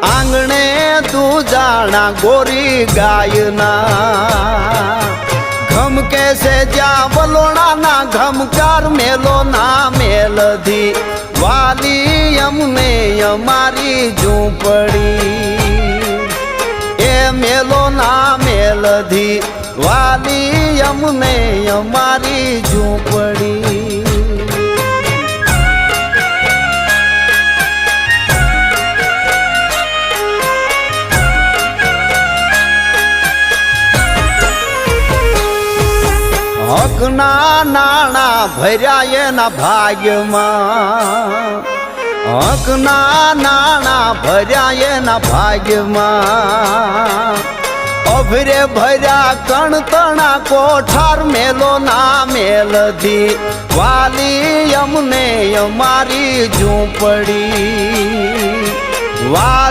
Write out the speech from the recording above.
આંગણે દૂજાણા ગોરી ગાયના ઘમ કે છે જ્યાં વલોણાના ઘમકાર મેલો ના મેલધી વાલી અમને અમારી ઝૂંપડી એ મેલો ના મેલધી વાલી અમને અમારી ઝૂંપડી હકના નાણા ભર્યા એના ભાગ્યમાં હકના નાણા ભર્યા એના ભાગ્યમાં અભરે ભર્યા કણતણા કોઠાર મેલો ના મેલધી વાલી અમને અમારી ઝૂંપડી